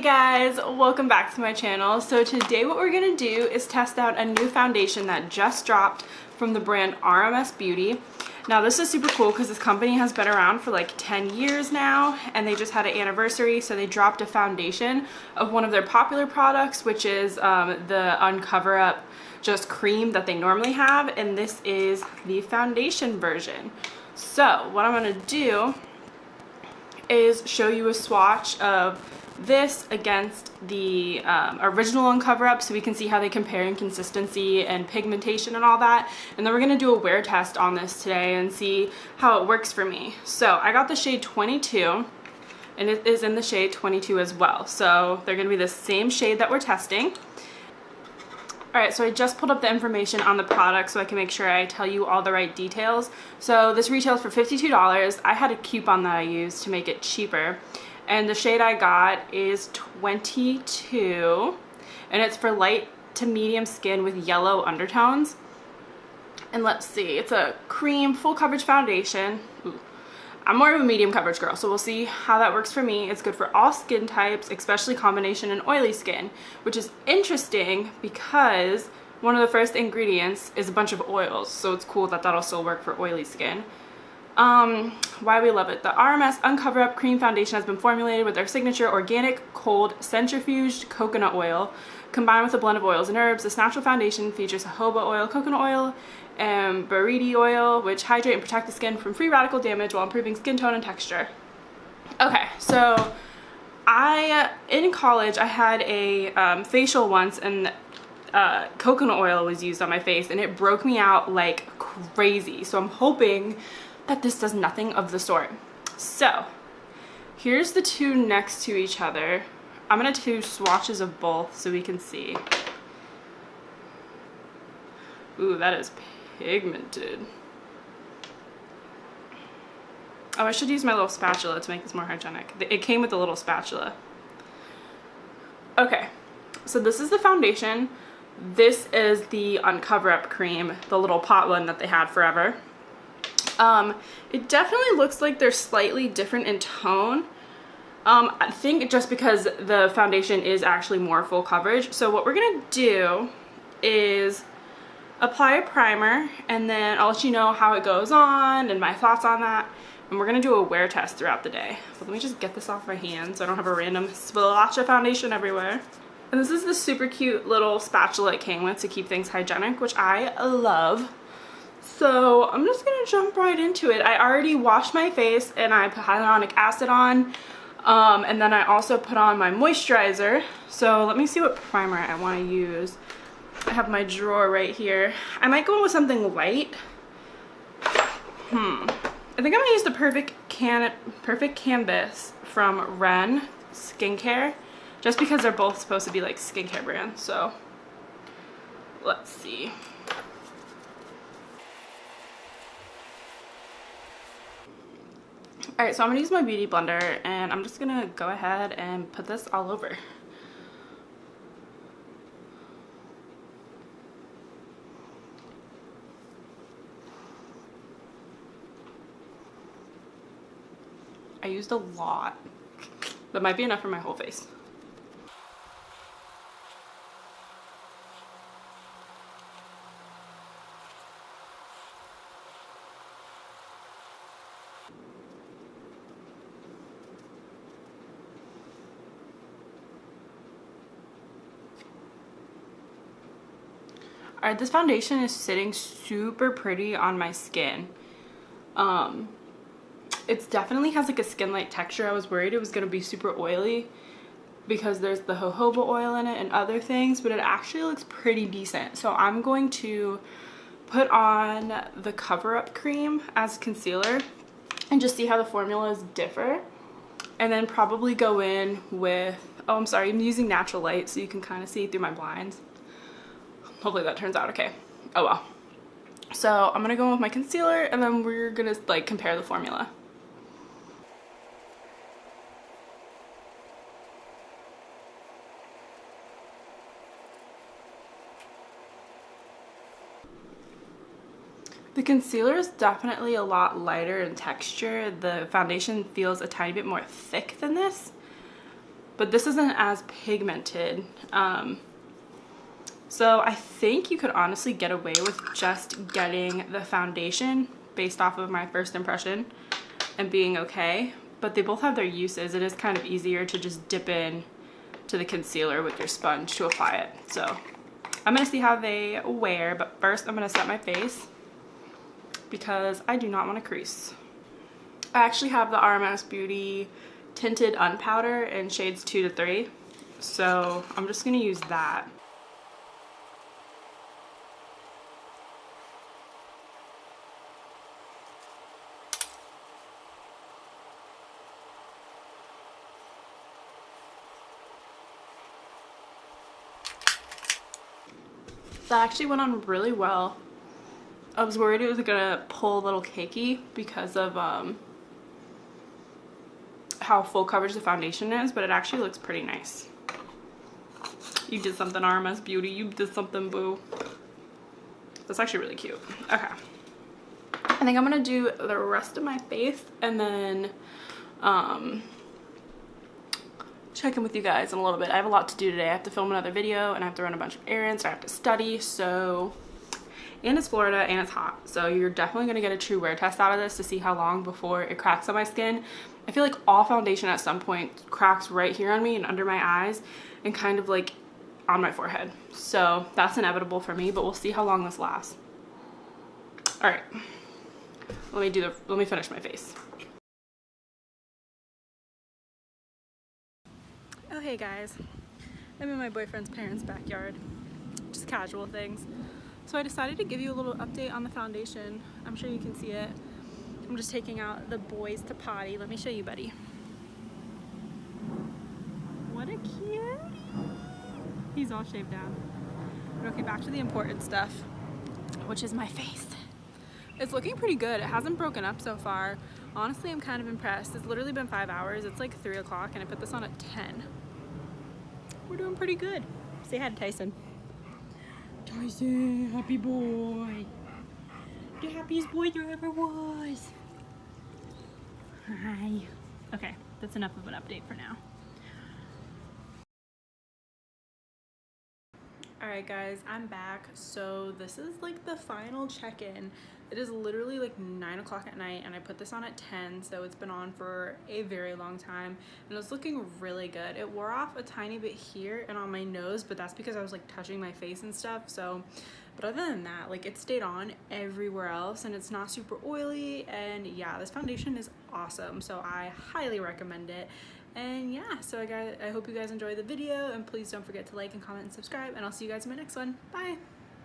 guys, welcome back to my channel. So today what we're gonna do is test out a new foundation that just dropped from the brand RMS Beauty. Now this is super cool because this company has been around for like 10 years now, and they just had an anniversary, so they dropped a foundation of one of their popular products, which is the Uncover Up Just cream that they normally have, and this is the foundation version. So what I'm gonna do is show you a swatch of this against the original Uncover Up so we can see how they compare in consistency and pigmentation and all that. And then we're gonna do a wear test on this today and see how it works for me. So I got the shade 22 and it is in the shade 22 as well. So they're gonna be the same shade that we're testing. Alright, so I just pulled up the information on the product so I can make sure I tell you all the right details. So this retails for $52. I had a coupon that I used to make it cheaper. And the shade I got is 22. And it's for light to medium skin with yellow undertones. And let's see, it's a cream full coverage foundation. Ooh. I'm more of a medium coverage girl, so we'll see how that works for me. It's good for all skin types, especially combination and oily skin, which is interesting because one of the first ingredients is a bunch of oils, so it's cool that that'll still work for oily skin. Why we love it. The RMS Uncover Up Cream Foundation has been formulated with their signature organic, cold, centrifuged coconut oil combined with a blend of oils and herbs. This natural foundation features jojoba oil, coconut oil, and berry oil, which hydrate and protect the skin from free radical damage while improving skin tone and texture. Okay, so in college I had a facial once, and coconut oil was used on my face and it broke me out like crazy. So I'm hoping that this does nothing of the sort. So here's the two next to each other. I'm gonna do swatches of both so we can see. Ooh, that is pigmented. Oh, I should use my little spatula to make this more hygienic. It came with a little spatula. Okay, so this is the foundation. This is the Uncover Up cream, the little pot one that they had forever. It definitely looks like they're slightly different in tone. I think just because the foundation is actually more full coverage. So what we're gonna do is apply a primer, and then I'll let you know how it goes on and my thoughts on that. And we're gonna do a wear test throughout the day. But let me just get this off my hand so I don't have a random splotch of foundation everywhere. And this is the super cute little spatula it came with to keep things hygienic, which I love. So I'm just gonna jump right into it. I already washed my face and I put hyaluronic acid on, and then I also put on my moisturizer. So let me see what primer I want to use. I have my drawer right here. I might go in with something light. I think I'm gonna use the Perfect Canvas from Ren Skincare, just because they're both supposed to be like skincare brands. So let's see. Alright, so I'm going to use my beauty blender, and I'm just going to go ahead and put this all over. I used a lot. That might be enough for my whole face. Alright, this foundation is sitting super pretty on my skin. It definitely has like a skin-like texture. I was worried it was going to be super oily because there's the jojoba oil in it and other things, but it actually looks pretty decent. So I'm going to put on the Cover Up cream as concealer and just see how the formulas differ. And then probably go in with, oh, I'm sorry, I'm using natural light so you can kind of see through my blinds. Hopefully that turns out okay. Oh well. So I'm gonna go in with my concealer, and then we're gonna like compare the formula. The concealer is definitely a lot lighter in texture. The foundation feels a tiny bit more thick than this. but this isn't as pigmented. So I think you could honestly get away with just getting the foundation based off of my first impression and being okay. But they both have their uses. It is kind of easier to just dip in to the concealer with your sponge to apply it. So I'm gonna see how they wear, but first I'm gonna set my face because I do not want to crease. I actually have the RMS Beauty Tinted Unpowder in shades 2 to 3. So I'm just gonna use that. That actually went on really well. I was worried it was gonna pull a little cakey because of how full coverage the foundation is, but it actually looks pretty nice. You did something, RMS Beauty. You did something, boo. That's actually really cute. Okay. I think I'm gonna do the rest of my face and then check in with you guys in a little bit. I have a lot to do today. I have to film another video and I have to run a bunch of errands. I have to study, so, and it's Florida and it's hot, so you're definitely gonna get a true wear test out of this to see how long before it cracks on my skin. I feel like all foundation at some point cracks right here on me and under my eyes and kind of like on my forehead, so that's inevitable for me, but we'll see how long this lasts. All right, let me finish my face. Oh hey guys, I'm in my boyfriend's parents' backyard, just casual things. So I decided to give you a little update on the foundation. I'm sure you can see it. I'm just taking out the boys to potty. Let me show you, buddy. What a cutie. He's all shaved down. But okay, back to the important stuff, which is my face. It's looking pretty good. It hasn't broken up so far. Honestly, I'm kind of impressed. It's literally been 5 hours. It's like 3 o'clock and I put this on at 10. We're doing pretty good. Say hi to Tyson. Tyson, happy boy. The happiest boy there ever was. Hi. Okay, that's enough of an update for now. Alright guys, I'm back. So this is like the final check-in. It is literally like 9 o'clock at night and I put this on at 10, so it's been on for a very long time and it's looking really good. It wore off a tiny bit here and on my nose, but that's because I was like touching my face and stuff. So, but other than that, like it stayed on everywhere else and it's not super oily, and yeah, this foundation is awesome, so I highly recommend it. And yeah, so I hope you guys enjoyed the video, and please don't forget to like and comment and subscribe, and I'll see you guys in my next one. Bye!